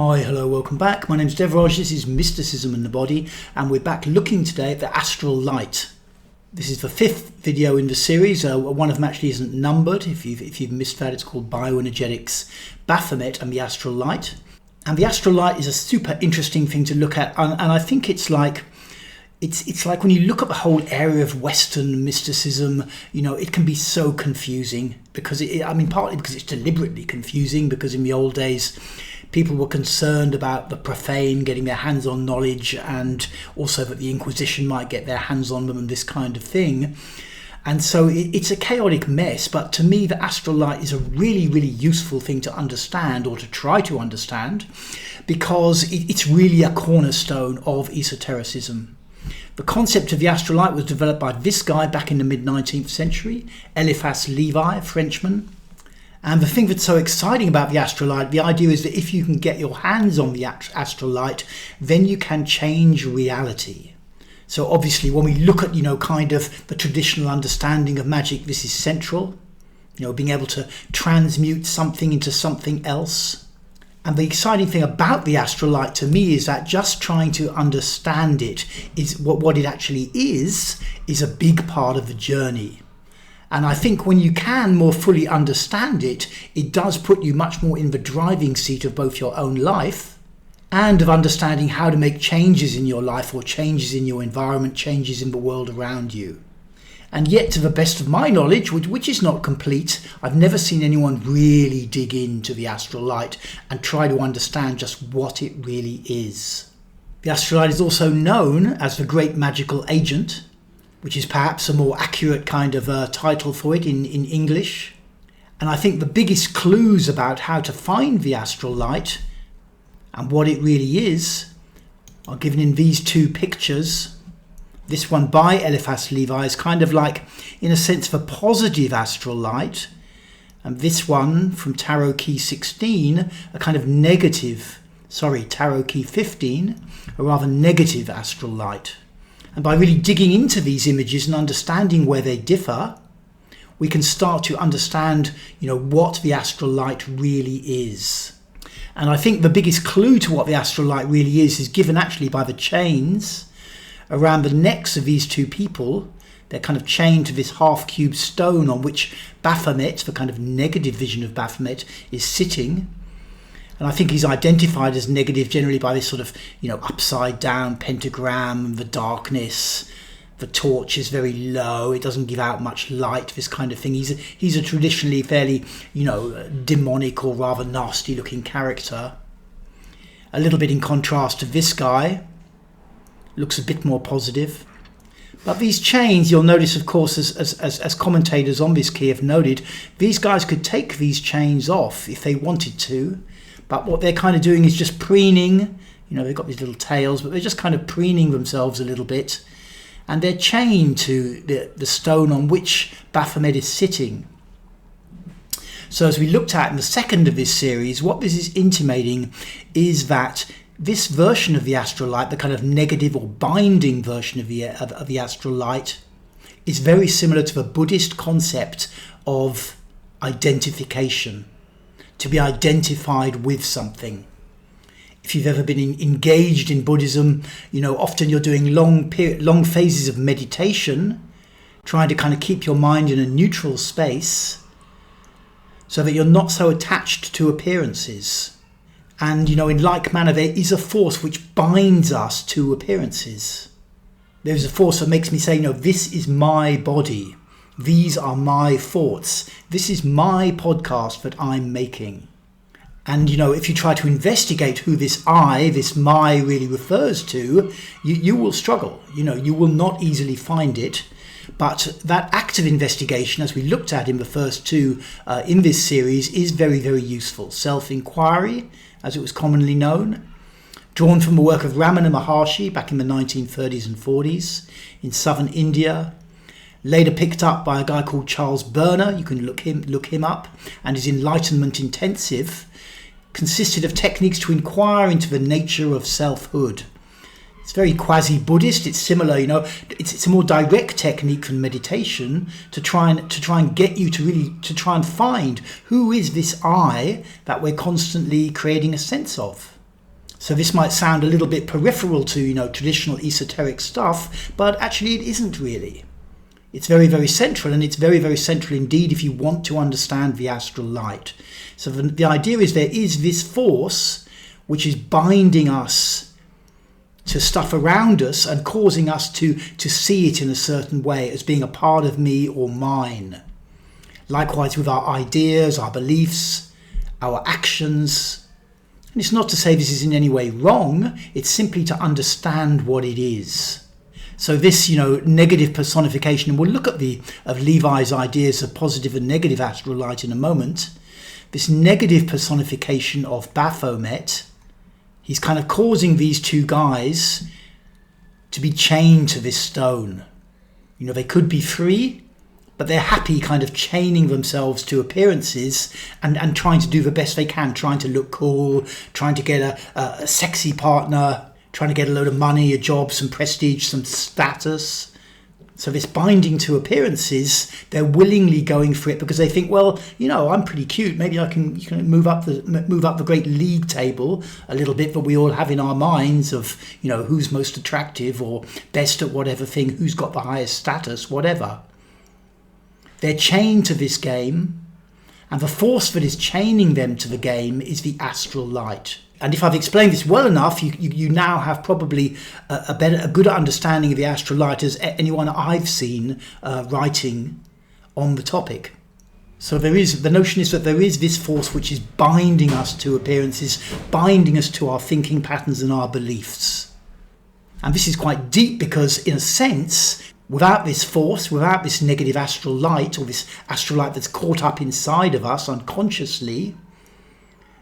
Hi, hello, welcome back. My name's Devraj, this is Mysticism in the Body, and we're back looking today at the Astral Light. This is the fifth video in the series. One of them actually isn't numbered. If you've missed that, it's called Bioenergetics, Baphomet and the Astral Light. And the Astral Light is a super interesting thing to look at, and I think it's like when you look at the whole area of Western mysticism, it can be so confusing because partly because it's deliberately confusing, because in the old days people were concerned about the profane getting their hands on knowledge, and also that the Inquisition might get their hands on them and this kind of thing. And so it's a chaotic mess, but to me the Astral Light is a really, really useful thing to understand, or to try to understand, because it's really a cornerstone of esotericism. The concept of the Astral Light was developed by this guy back in the mid-19th century, Eliphas Levi, a Frenchman. And the thing that's so exciting about the Astral Light, the idea is that if you can get your hands on the Astral Light, then you can change reality. So obviously when we look at, kind of the traditional understanding of magic, this is central, being able to transmute something into something else. And the exciting thing about the Astral Light to me is that just trying to understand it is what it actually is a big part of the journey. And I think when you can more fully understand it, it does put you much more in the driving seat of both your own life and of understanding how to make changes in your life, or changes in your environment, changes in the world around you. And yet, to the best of my knowledge, which is not complete, I've never seen anyone really dig into the Astral Light and try to understand just what it really is. The Astral Light is also known as the Great Magical Agent, which is perhaps a more accurate kind of title for it in English. And I think the biggest clues about how to find the Astral Light and what it really is are given in these two pictures. This one by Eliphas Levi is kind of like, in a sense, the positive Astral Light, and this one from Tarot Key 16, a kind of Tarot Key 15, a rather negative Astral Light. And by really digging into these images and understanding where they differ, we can start to understand, what the Astral Light really is. And I think the biggest clue to what the Astral Light really is given actually by the chains around the necks of these two people. They're kind of chained to this half-cube stone on which Baphomet, the kind of negative vision of Baphomet, is sitting. And I think he's identified as negative generally by this sort of, upside down pentagram, the darkness, the torch is very low, it doesn't give out much light, this kind of thing. He's a traditionally fairly, demonic or rather nasty looking character. A little bit in contrast to this guy, looks a bit more positive. But these chains, you'll notice, of course, as commentators on this key have noted, these guys could take these chains off if they wanted to. But what they're kind of doing is just preening, they've got these little tails, but they're just kind of preening themselves a little bit. And they're chained to the stone on which Baphomet is sitting. So as we looked at in the second of this series, what this is intimating is that this version of the Astral Light, the kind of negative or binding version of the Astral Light, is very similar to the Buddhist concept of identification. To be identified with something. If you've ever been engaged in Buddhism, often you're doing long phases of meditation, trying to kind of keep your mind in a neutral space so that you're not so attached to appearances. And, in like manner, there is a force which binds us to appearances. There's a force that makes me say, this is my body. These are my thoughts. This is my podcast that I'm making. And, if you try to investigate who this I, this my really refers to, you will struggle. You will not easily find it. But that active investigation, as we looked at in the first two in this series, is very, very useful. Self-inquiry, as it was commonly known, drawn from the work of Ramana Maharshi back in the 1930s and 40s in southern India. Later picked up by a guy called Charles Berner, you can look him up, and his Enlightenment Intensive consisted of techniques to inquire into the nature of selfhood. It's very quasi-Buddhist. It's similar, it's a more direct technique than meditation to try and get you to try and find who is this I that we're constantly creating a sense of. So this might sound a little bit peripheral to, traditional esoteric stuff, but actually it isn't really. It's very, very central, and it's very, very central indeed if you want to understand the astral light. So the idea is there is this force which is binding us to stuff around us and causing us to see it in a certain way as being a part of me or mine. Likewise with our ideas, our beliefs, our actions. And it's not to say this is in any way wrong, it's simply to understand what it is. So this, negative personification, and we'll look at of Levi's ideas of positive and negative astral light in a moment. This negative personification of Baphomet, he's kind of causing these two guys to be chained to this stone. They could be free, but they're happy kind of chaining themselves to appearances and trying to do the best they can, trying to look cool, trying to get a sexy partner, trying to get a load of money, a job, some prestige, some status. So this binding to appearances, they're willingly going for it because they think, well, I'm pretty cute. Maybe I can move up the great league table a little bit that we all have in our minds of, who's most attractive or best at whatever thing, who's got the highest status, whatever. They're chained to this game, and the force that is chaining them to the game is the astral light. And if I've explained this well enough, you now have probably a good understanding of the astral light as anyone I've seen writing on the topic. So the notion is that there is this force which is binding us to appearances, binding us to our thinking patterns and our beliefs. And this is quite deep because, in a sense, without this force, without this negative astral light, or this astral light that's caught up inside of us unconsciously,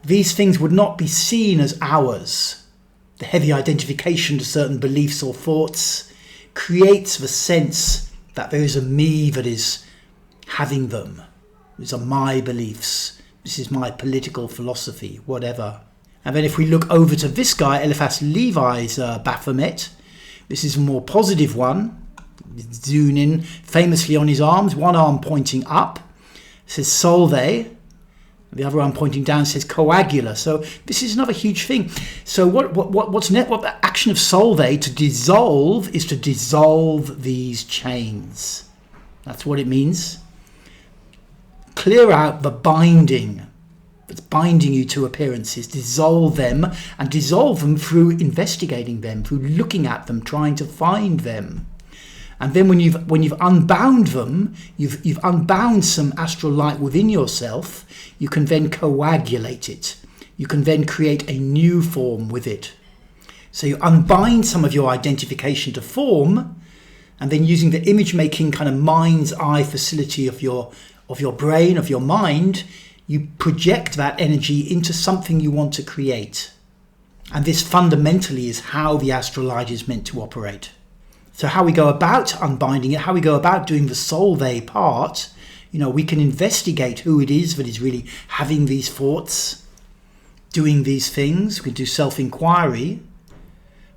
these things would not be seen as ours. The heavy identification to certain beliefs or thoughts creates the sense that there is a me that is having them. These are my beliefs. This is my political philosophy, whatever. And then if we look over to this guy, Eliphas Levi's Baphomet, this is a more positive one. Zoom in famously on his arms, one arm pointing up, it says Solve. The other arm pointing down says coagula. So this is another huge thing. So what the action of solve to dissolve is to dissolve these chains. That's what it means. Clear out the binding that's binding you to appearances. Dissolve them, and dissolve them through investigating them, through looking at them, trying to find them. And then when you've unbound them, you've unbound some astral light within yourself, you can then coagulate it. You can then create a new form with it. So you unbind some of your identification to form, and then using the image making kind of mind's eye facility of your brain, of your mind, you project that energy into something you want to create. And this fundamentally is how the astral light is meant to operate. So how we go about unbinding it, how we go about doing the solve part, we can investigate who it is that is really having these thoughts, doing these things. We can do self-inquiry.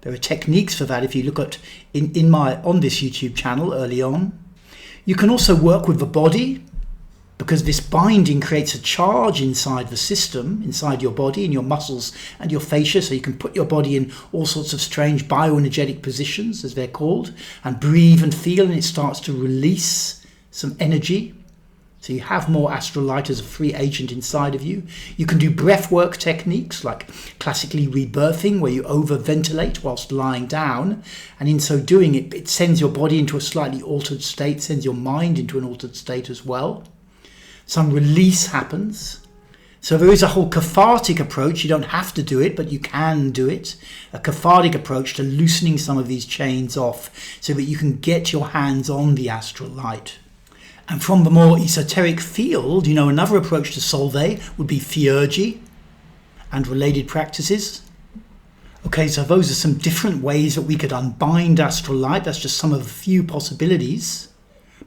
There are techniques for that if you look at on this YouTube channel early on. You can also work with the body, because this binding creates a charge inside the system, inside your body and your muscles and your fascia. So you can put your body in all sorts of strange bioenergetic positions, as they're called, and breathe and feel, and it starts to release some energy. So you have more astral light as a free agent inside of you. You can do breath work techniques like classically rebirthing, where you over-ventilate whilst lying down. And in so doing, it sends your body into a slightly altered state, sends your mind into an altered state as well. Some release happens. So there is a whole cathartic approach. You don't have to do it, but you can do it. A cathartic approach to loosening some of these chains off so that you can get your hands on the astral light. And from the more esoteric field, another approach to solve would be theurgy and related practices. Okay, so those are some different ways that we could unbind astral light. That's just some of the few possibilities.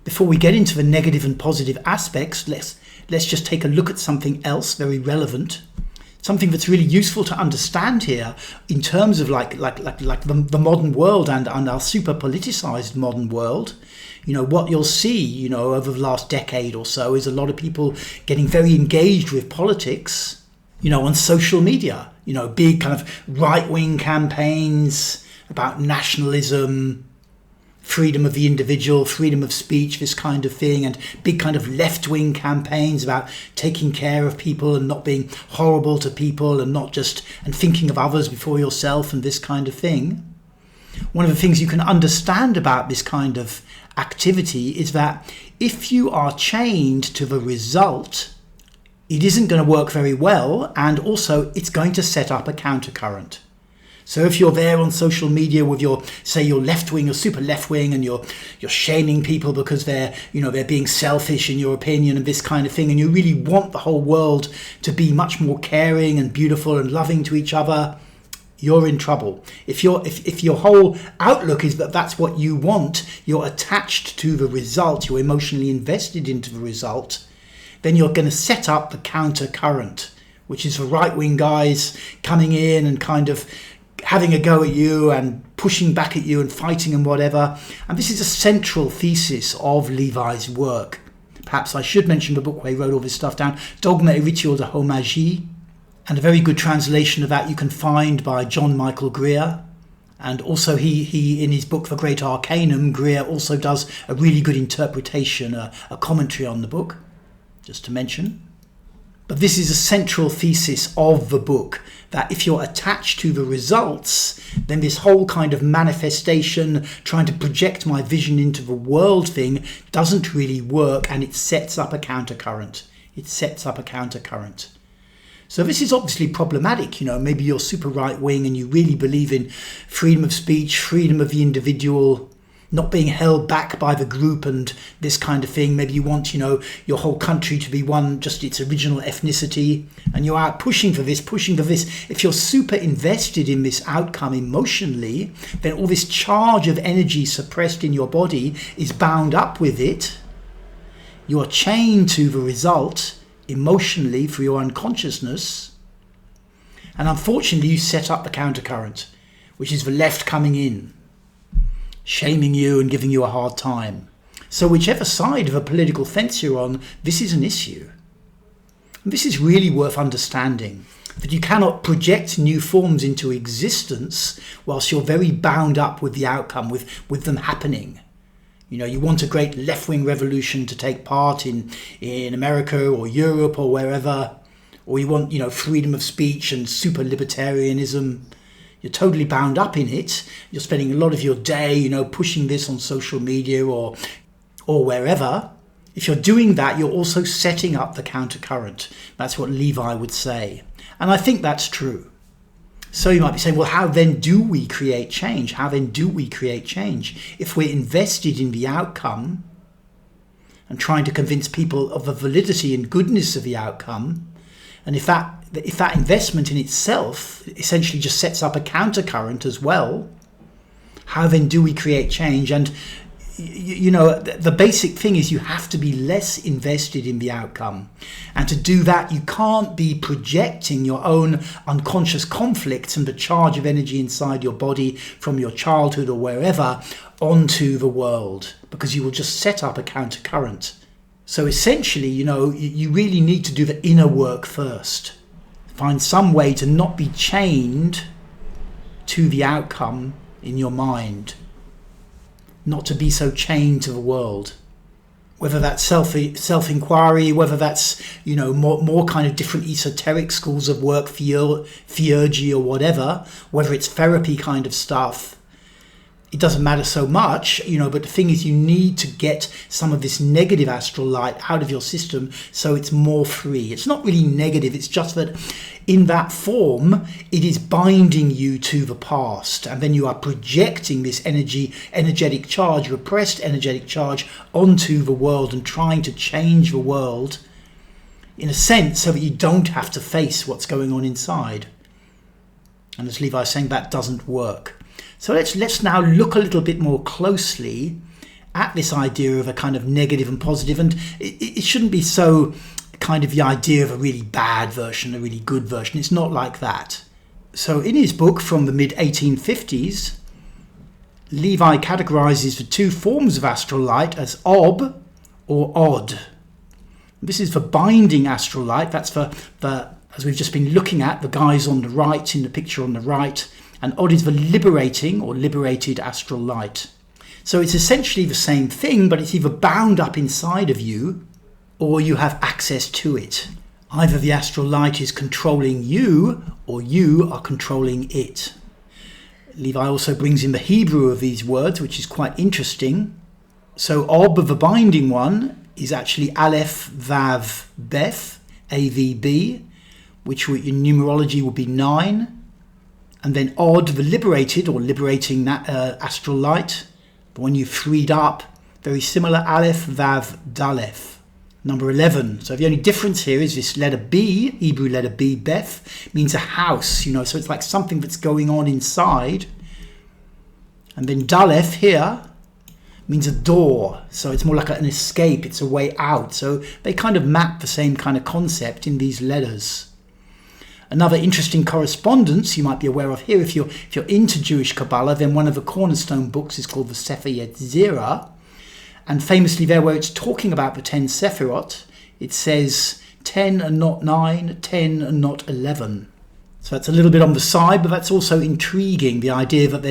Before we get into the negative and positive aspects, let's just take a look at something else very relevant. Something that's really useful to understand here in terms of like the modern world and our super politicized modern world. What you'll see, over the last decade or so is a lot of people getting very engaged with politics, on social media. big kind of right-wing campaigns about nationalism, freedom of the individual, freedom of speech, this kind of thing, and big kind of left-wing campaigns about taking care of people and not being horrible to people and thinking of others before yourself and this kind of thing. One of the things you can understand about this kind of activity is that if you are chained to the result, it isn't going to work very well, and also it's going to set up a countercurrent. So if you're there on social media with your left wing or super left wing, and you're shaming people because they're being selfish in your opinion and this kind of thing, and you really want the whole world to be much more caring and beautiful and loving to each other, you're in trouble. If your whole outlook is that that's what you want, you're attached to the result, you're emotionally invested into the result, then you're going to set up the counter current, which is the right-wing guys coming in and kind of having a go at you and pushing back at you and fighting and whatever. And this is a central thesis of Levi's work. Perhaps I should mention the book where he wrote all this stuff down, Dogme et Ritual de Homagie. And a very good translation of that you can find by John Michael Greer. And also he in his book The Great Arcanum, Greer also does a really good interpretation, a commentary on the book, just to mention. But this is a central thesis of the book, that if you're attached to the results, then this whole kind of manifestation, trying to project my vision into the world thing, doesn't really work, and it sets up a countercurrent. So this is obviously problematic. Maybe you're super right wing and you really believe in freedom of speech, freedom of the individual, not being held back by the group and this kind of thing. Maybe you want, your whole country to be one, just its original ethnicity, and you're out pushing for this. If you're super invested in this outcome emotionally, then all this charge of energy suppressed in your body is bound up with it. You're chained to the result emotionally through your unconsciousness, and unfortunately you set up the countercurrent, which is the left coming in, shaming you and giving you a hard time. So whichever side of a political fence you're on, this is an issue. And this is really worth understanding, that you cannot project new forms into existence whilst you're very bound up with the outcome, with them happening. You want a great left-wing revolution to take part in America or Europe or wherever, or you want, freedom of speech and super libertarianism. You're totally bound up in it. You're spending a lot of your day, pushing this on social media or wherever. If you're doing that, you're also setting up the countercurrent. That's what Levi would say. And I think that's true. So you might be saying, well, how then do we create change? If we're invested in the outcome and trying to convince people of the validity and goodness of the outcome, and if that investment in itself essentially just sets up a countercurrent as well, how then do we create change? And the basic thing is you have to be less invested in the outcome. And to do that, you can't be projecting your own unconscious conflicts and the charge of energy inside your body from your childhood or wherever onto the world, because you will just set up a countercurrent. So essentially, you really need to do the inner work first. Find some way to not be chained to the outcome in your mind. Not to be so chained to the world, whether that's self-inquiry, whether that's more kind of different esoteric schools of work, theurgy or whatever, whether it's therapy kind of stuff. It doesn't matter so much, but the thing is you need to get some of this negative astral light out of your system so it's more free. It's not really negative, it's just that in that form, it is binding you to the past, and then you are projecting this energetic charge, repressed energetic charge onto the world and trying to change the world in a sense so that you don't have to face what's going on inside. And as Levi is saying, that doesn't work. So let's now look a little bit more closely at this idea of a kind of negative and positive, and it shouldn't be so kind of the idea of a really bad version, a really good version. It's not like that. So in his book from the mid-1850s, Levi categorizes the two forms of astral light as ob or odd. This is for binding astral light. That's for the as we've just been looking at, the guys on the right, in the picture on the right, and Od is the liberating or liberated astral light. So it's essentially the same thing, but it's either bound up inside of you or you have access to it. Either the astral light is controlling you or you are controlling it. Levi also brings in the Hebrew of these words, which is quite interesting. So Ob, the binding one, is actually Aleph Vav Beth, AVB, which in numerology would be 9. And then Od, the liberated or liberating astral light, the one you freed up, very similar, Aleph Vav Daleth. Number 11. So the only difference here is this letter B, Hebrew letter B, Beth, means a house, so it's like something that's going on inside. And then Daleth here means a door, so it's more like an escape, it's a way out. So they kind of map the same kind of concept in these letters. Another interesting correspondence you might be aware of here, if you're into Jewish Kabbalah, then one of the cornerstone books is called the Sefer Yetzirah, and famously there, where it's talking about the 10 Sephirot, it says 10 and not 9, 10 and not 11. So that's a little bit on the side, but that's also intriguing, the idea that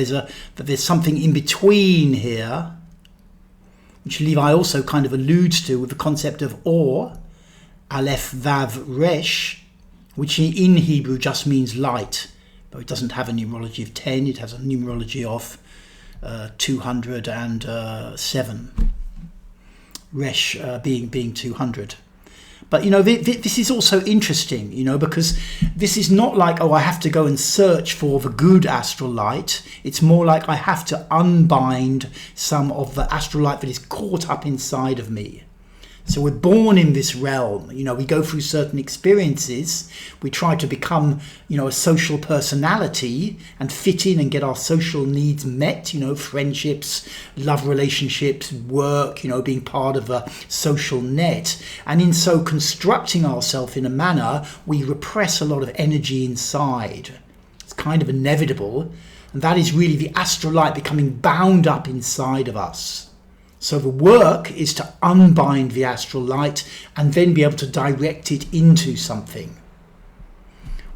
there's something in between here, which Levi also kind of alludes to with the concept of Or, Aleph Vav Resh, which in Hebrew just means light, but it doesn't have a numerology of 10, it has a numerology of 207, Resh being 200. But, this is also interesting, because this is not like, I have to go and search for the good astral light. It's more like I have to unbind some of the astral light that is caught up inside of me. So we're born in this realm, we go through certain experiences, we try to become, a social personality and fit in and get our social needs met, friendships, love relationships, work, being part of a social net. And in so constructing ourselves in a manner, we repress a lot of energy inside. It's kind of inevitable. And that is really the astral light becoming bound up inside of us. So the work is to unbind the astral light and then be able to direct it into something.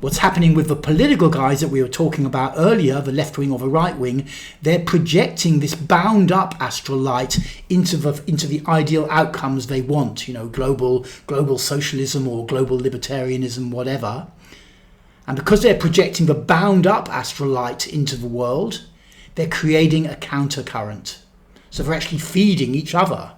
What's happening with the political guys that we were talking about earlier, the left wing or the right wing, they're projecting this bound up astral light into the ideal outcomes they want, global socialism or global libertarianism, whatever. And because they're projecting the bound up astral light into the world, they're creating a countercurrent. So they're actually feeding each other.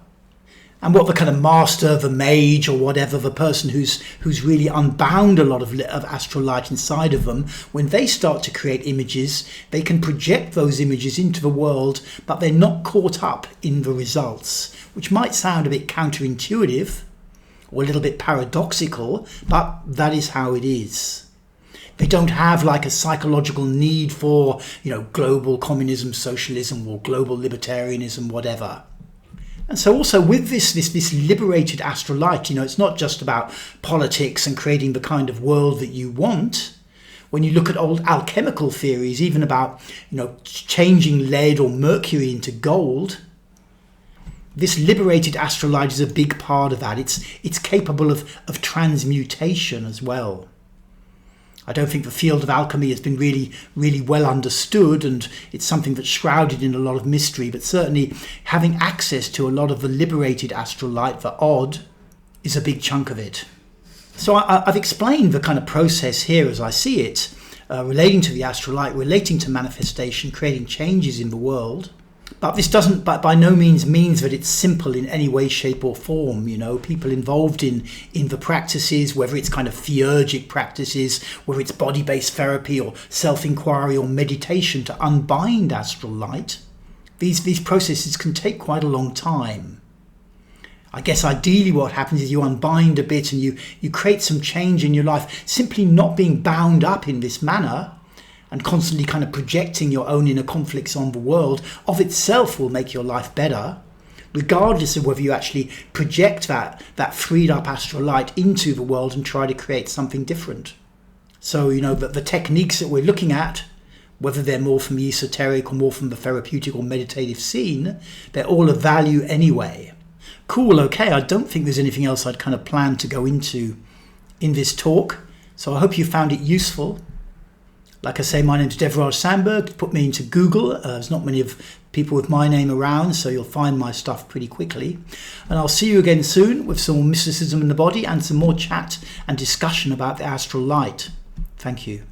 And what the kind of master, the mage or whatever, the person who's really unbound a lot of astral light inside of them, when they start to create images, they can project those images into the world, but they're not caught up in the results, which might sound a bit counterintuitive or a little bit paradoxical, but that is how it is. They don't have like a psychological need for, global communism, socialism, or global libertarianism, whatever. And so also with this liberated astral light, it's not just about politics and creating the kind of world that you want. When you look at old alchemical theories, even about, changing lead or mercury into gold, this liberated astral light is a big part of that. It's capable of transmutation as well. I don't think the field of alchemy has been really, really well understood, and it's something that's shrouded in a lot of mystery, but certainly having access to a lot of the liberated astral light, the Od, is a big chunk of it. So I've explained the kind of process here as I see it, relating to the astral light, relating to manifestation, creating changes in the world. But this doesn't, by no means that it's simple in any way, shape or form. People involved in the practices, whether it's kind of theurgic practices, whether it's body-based therapy or self-inquiry or meditation to unbind astral light, these processes can take quite a long time. I guess ideally what happens is you unbind a bit and you create some change in your life, simply not being bound up in this manner, and constantly kind of projecting your own inner conflicts on the world of itself will make your life better, regardless of whether you actually project that freed up astral light into the world and try to create something different. So, the techniques that we're looking at, whether they're more from the esoteric or more from the therapeutic or meditative scene, they're all of value anyway. Cool, okay, I don't think there's anything else I'd kind of plan to go into in this talk. So I hope you found it useful. Like I say, my name's Devraj Sandberg. Put me into Google. There's not many of people with my name around, so you'll find my stuff pretty quickly. And I'll see you again soon with some more mysticism in the body and some more chat and discussion about the astral light. Thank you.